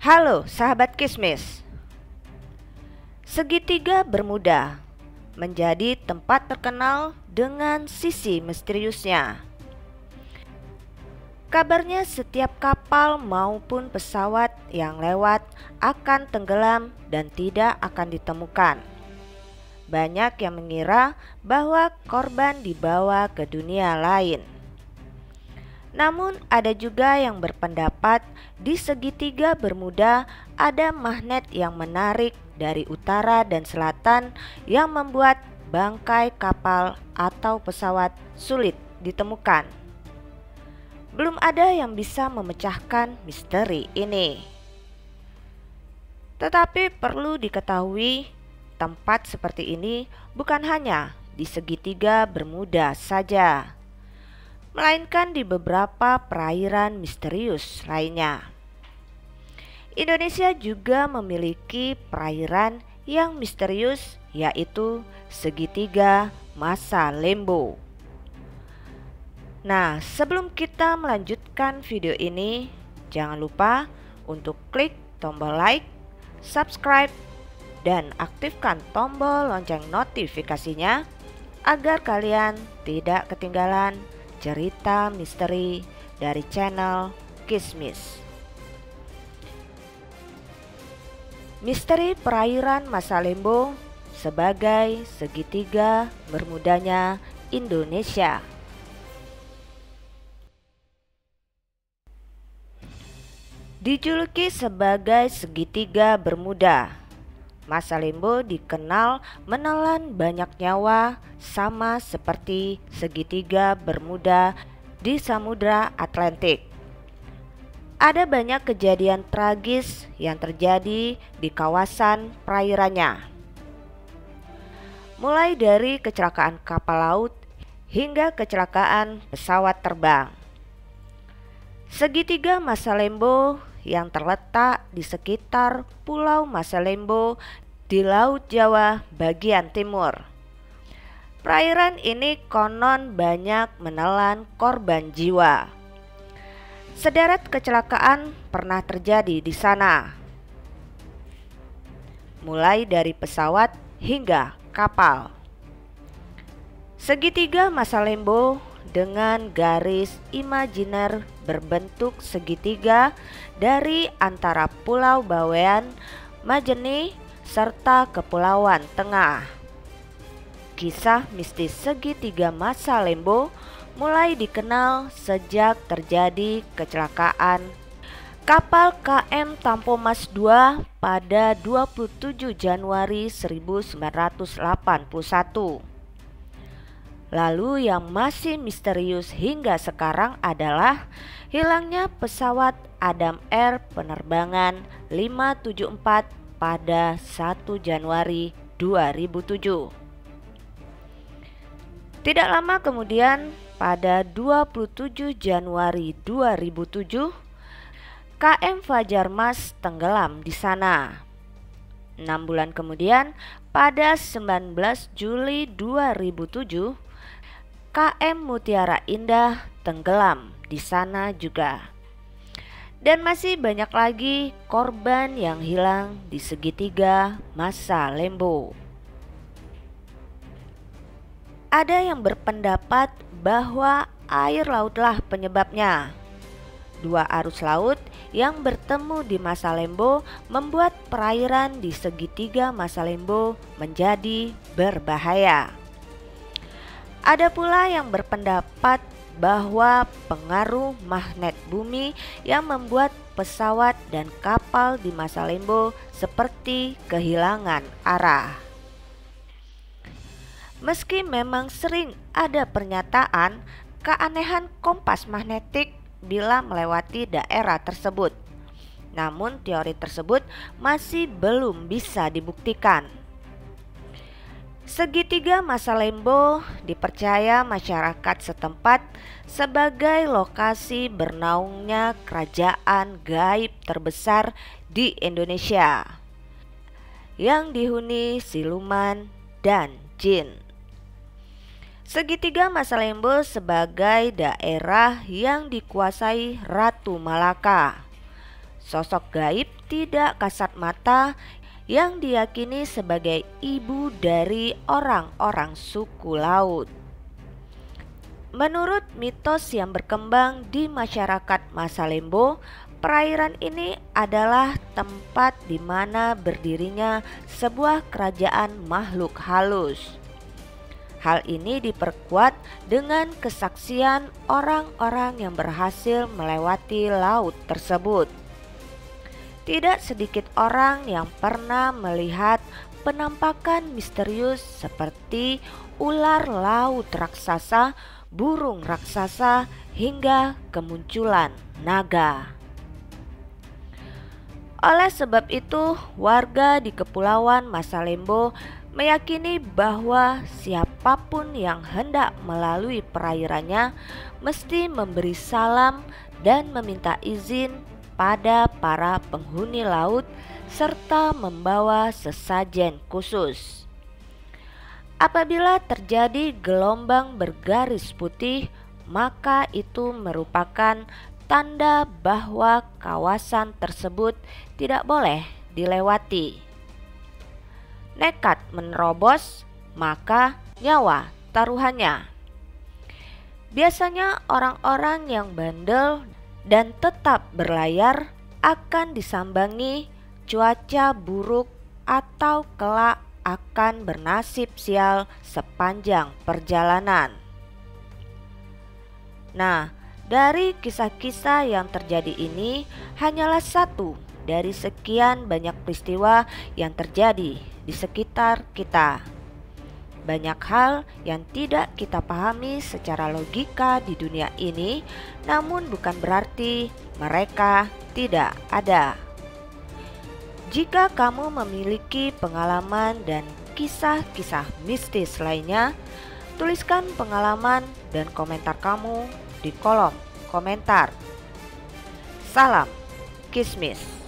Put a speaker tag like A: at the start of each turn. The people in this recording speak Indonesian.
A: Halo sahabat Kismis. Segitiga Bermuda menjadi tempat terkenal dengan sisi misteriusnya. Kabarnya setiap kapal maupun pesawat yang lewat akan tenggelam dan tidak akan ditemukan. Banyak yang mengira bahwa korban dibawa ke dunia lain. Namun ada juga yang berpendapat di segitiga Bermuda ada magnet yang menarik dari utara dan selatan yang membuat bangkai kapal atau pesawat sulit ditemukan. Belum ada yang bisa memecahkan misteri ini. Tetapi perlu diketahui, tempat seperti ini bukan hanya di segitiga Bermuda saja, melainkan di beberapa perairan misterius lainnya. Indonesia juga memiliki perairan yang misterius, yaitu segitiga Masa Lembo. Nah, sebelum kita melanjutkan video ini, jangan lupa untuk klik tombol like, subscribe, dan aktifkan tombol lonceng notifikasinya agar kalian tidak ketinggalan cerita misteri dari channel Kismis. Misteri perairan Masa Lembo sebagai segitiga Bermudanya Indonesia. Dijuluki sebagai segitiga Bermuda, Masa Lembo dikenal menelan banyak nyawa, sama seperti segitiga Bermuda di Samudra Atlantik. Ada banyak kejadian tragis yang terjadi di kawasan perairannya, mulai dari kecelakaan kapal laut hingga kecelakaan pesawat terbang. Segitiga Masa Lembo yang terletak di sekitar Pulau Masa Lembo di Laut Jawa bagian timur. Perairan ini konon banyak menelan korban jiwa. Sederet kecelakaan pernah terjadi di sana, mulai dari pesawat hingga kapal. Segitiga Masa Lembo dengan garis imajiner berbentuk segitiga dari antara Pulau Bawean, Majene, serta Kepulauan Tengah. Kisah mistis segitiga Masa Lembo mulai dikenal sejak terjadi kecelakaan kapal KM Tampomas II pada 27 Januari 1981. Lalu yang masih misterius hingga sekarang adalah hilangnya pesawat Adam Air penerbangan 574 pada 1 Januari 2007. Tidak lama kemudian, pada 27 Januari 2007, KM Fajar Mas tenggelam di sana. 6 bulan kemudian, pada 19 Juli 2007, KM Mutiara Indah tenggelam di sana juga. Dan masih banyak lagi korban yang hilang di segitiga Masa Lembo. Ada yang berpendapat bahwa air lautlah penyebabnya. Dua arus laut yang bertemu di Masa Lembo membuat perairan di segitiga Masa Lembo menjadi berbahaya. Ada pula yang berpendapat bahwa pengaruh magnet bumi yang membuat pesawat dan kapal di Masa Lembo seperti kehilangan arah. Meski memang sering ada pernyataan keanehan kompas magnetik bila melewati daerah tersebut, namun teori tersebut masih belum bisa dibuktikan. Segitiga Masa Lembo dipercaya masyarakat setempat sebagai lokasi bernaungnya kerajaan gaib terbesar di Indonesia yang dihuni siluman dan jin. Segitiga Masa Lembo sebagai daerah yang dikuasai Ratu Malaka, sosok gaib tidak kasat mata yang diyakini sebagai ibu dari orang-orang suku laut. Menurut mitos yang berkembang di masyarakat masa Lembo, perairan ini adalah tempat di mana berdirinya sebuah kerajaan makhluk halus. Hal ini diperkuat dengan kesaksian orang-orang yang berhasil melewati laut tersebut. Tidak sedikit orang yang pernah melihat penampakan misterius seperti ular laut raksasa, burung raksasa, hingga kemunculan naga. Oleh sebab itu, warga di Kepulauan Masa Lembo meyakini bahwa siapapun yang hendak melalui perairannya mesti memberi salam dan meminta izin pada para penghuni laut serta membawa sesajen khusus. Apabila terjadi gelombang bergaris putih, maka itu merupakan tanda bahwa kawasan tersebut tidak boleh dilewati. Nekat menerobos, maka nyawa taruhannya. Biasanya orang-orang yang bandel dan tetap berlayar akan disambangi cuaca buruk atau kelak akan bernasib sial sepanjang perjalanan. Nah, dari kisah-kisah yang terjadi ini hanyalah satu dari sekian banyak peristiwa yang terjadi di sekitar kita. Banyak hal yang tidak kita pahami secara logika di dunia ini, namun bukan berarti mereka tidak ada. Jika kamu memiliki pengalaman dan kisah-kisah mistis lainnya, tuliskan pengalaman dan komentar kamu di kolom komentar. Salam Kismis.